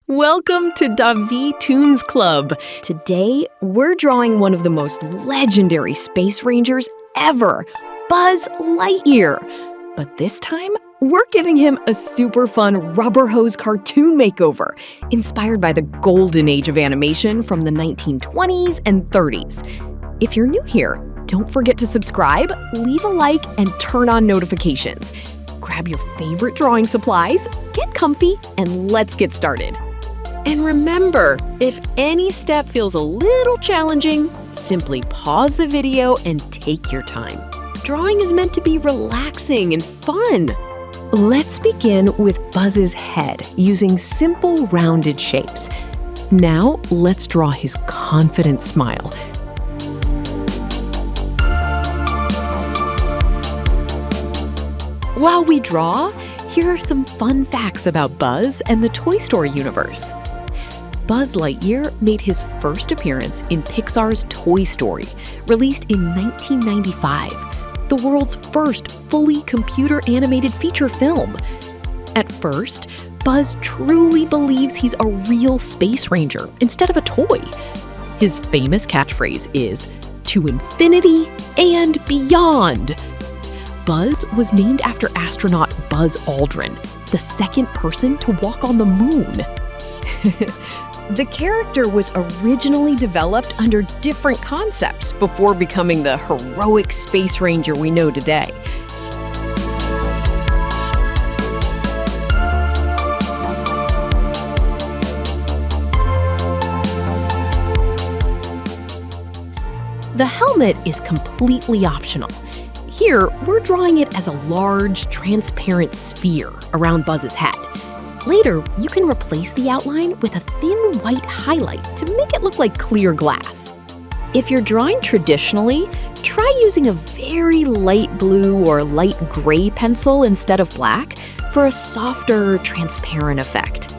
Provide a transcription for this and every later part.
Welcome to Davi Toons Club. Today, we're drawing one of the most legendary Space Rangers ever, Buzz Lightyear. But this time, we're giving him a super fun rubber hose cartoon makeover, inspired by the golden age of animation from the 1920s and 30s. If you're new here, don't forget to subscribe, leave a like, and turn on notifications. Grab your favorite drawing supplies, get comfy, and let's get started. And remember, if any step feels a little challenging, simply pause the video and take your time. Drawing is meant to be relaxing and fun. Let's begin with Buzz's head using simple rounded shapes. Now, let's draw his confident smile. While we draw, here are some fun facts about Buzz and the Toy Story universe. Buzz Lightyear made his first appearance in Pixar's Toy Story, released in 1995, the world's first fully computer-animated feature film. At first, Buzz truly believes he's a real space ranger instead of a toy. His famous catchphrase is, "To infinity and beyond." Buzz was named after astronaut Buzz Aldrin, the second person to walk on the moon. The character was originally developed under different concepts before becoming the heroic space ranger we know today. The helmet is completely optional. Here, we're drawing it as a large, transparent sphere around Buzz's head. Later, you can replace the outline with a thin white highlight to make it look like clear glass. If you're drawing traditionally, try using a very light blue or light gray pencil instead of black for a softer, transparent effect.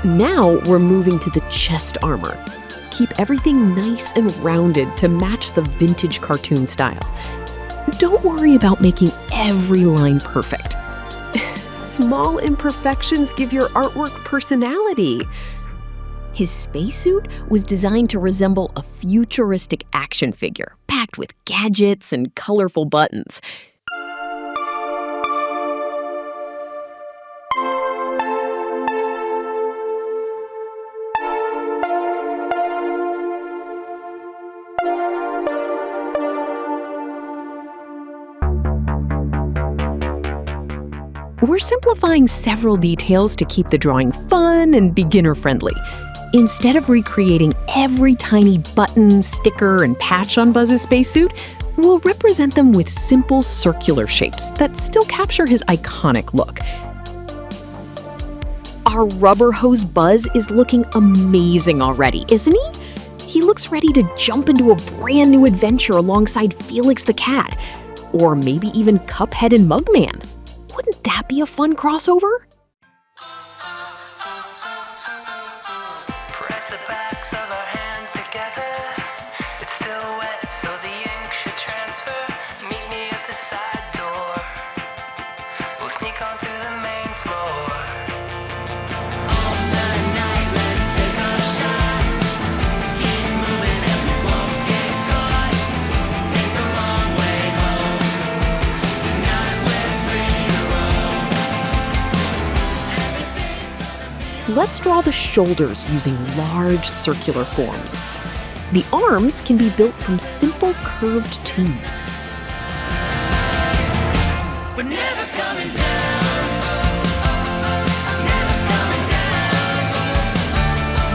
Now we're moving to the chest armor. Keep everything nice and rounded to match the vintage cartoon style. Don't worry about making every line perfect. Small imperfections give your artwork personality. His spacesuit was designed to resemble a futuristic action figure, packed with gadgets and colorful buttons. We're simplifying several details to keep the drawing fun and beginner-friendly. Instead of recreating every tiny button, sticker, and patch on Buzz's spacesuit, we'll represent them with simple circular shapes that still capture his iconic look. Our rubber hose Buzz is looking amazing already, isn't he? He looks ready to jump into a brand new adventure alongside Felix the Cat, or maybe even Cuphead and Mugman. Wouldn't that be a fun crossover? Press the backs of our hands together. It's still wet, so the ink should transfer. Meet me at the side door. We'll sneak onto the main floor. All night, let's take a shot. Keep moving and we won't get caught. Take a long way home. Tonight we're free to roam. Let's draw the shoulders using large circular forms. The arms can be built from simple curved tubes. We're never coming down. Never coming down.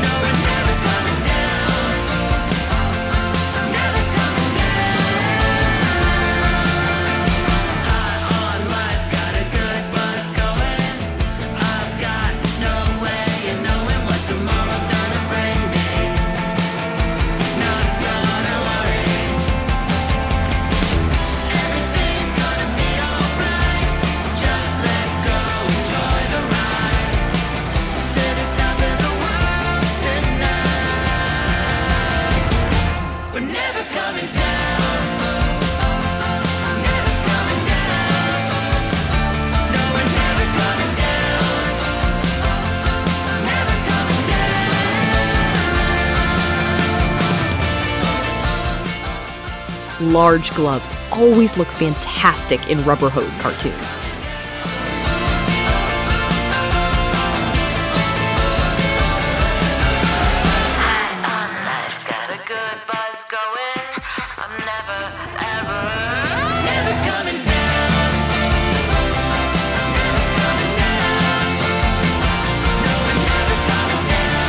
No, we're never coming down. Never coming down. High on life, got a good buzz going. I've got no way of knowing what tomorrow's gonna bring me. Not gonna worry. Everything's gonna be alright. large gloves always look fantastic in rubber hose cartoons. I've got a good buzz going. I'm never coming down. Never coming down. No, we're never coming down.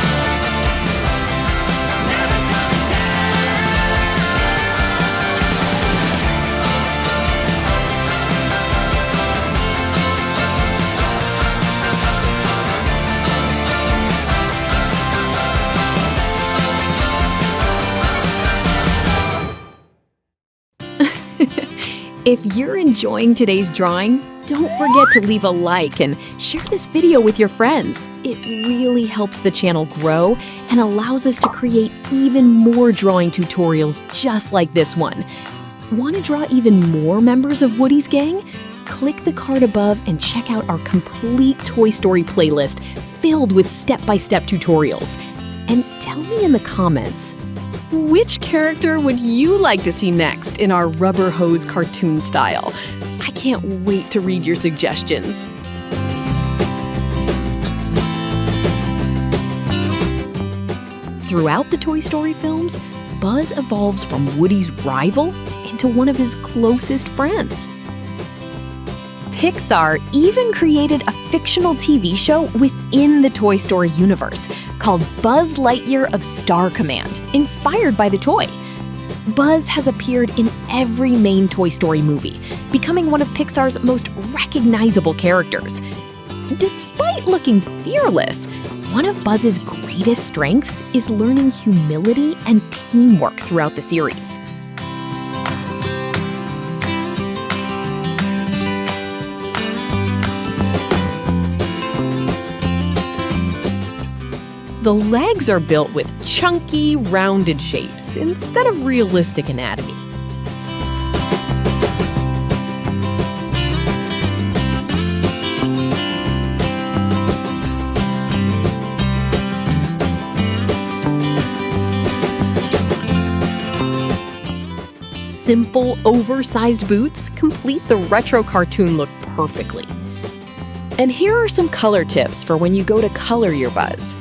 Never coming If you're enjoying today's drawing, don't forget to leave a like and share this video with your friends. It really helps the channel grow and allows us to create even more drawing tutorials just like this one. Want to draw even more members of Woody's gang? Click the card above and check out our complete Toy Story playlist filled with step-by-step tutorials. And tell me in the comments, which character would you like to see next in our rubber hose cartoon style? I can't wait to read your suggestions. Throughout the Toy Story films, Buzz evolves from Woody's rival into one of his closest friends. Pixar even created a fictional TV show within the Toy Story universe called Buzz Lightyear of Star Command, inspired by the toy. Buzz has appeared in every main Toy Story movie, becoming one of Pixar's most recognizable characters. Despite looking fearless, one of Buzz's greatest strengths is learning humility and teamwork throughout the series. The legs are built with chunky, rounded shapes instead of realistic anatomy. Simple, oversized boots complete the retro cartoon look perfectly. And here are some color tips for when you go to color your Buzz.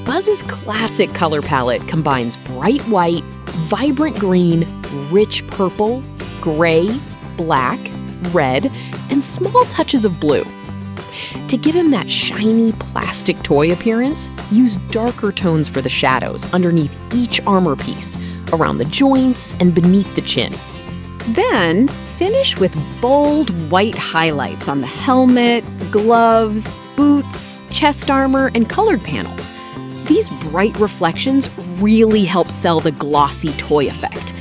Buzz's classic color palette combines bright white, vibrant green, rich purple, gray, black, red, and small touches of blue. To give him that shiny plastic toy appearance, use darker tones for the shadows underneath each armor piece, around the joints and beneath the chin. Then, finish with bold white highlights on the helmet, gloves, boots, chest armor, and colored panels. These bright reflections really help sell the glossy toy effect.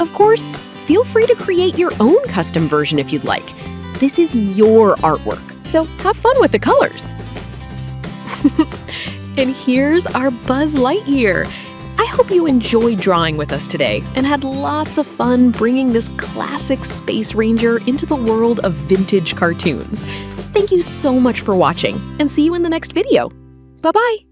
Of course, feel free to create your own custom version if you'd like. This is your artwork, so have fun with the colors. And here's our Buzz Lightyear. I hope you enjoyed drawing with us today and had lots of fun bringing this classic Space Ranger into the world of vintage cartoons. Thank you so much for watching, and see you in the next video. Bye-bye!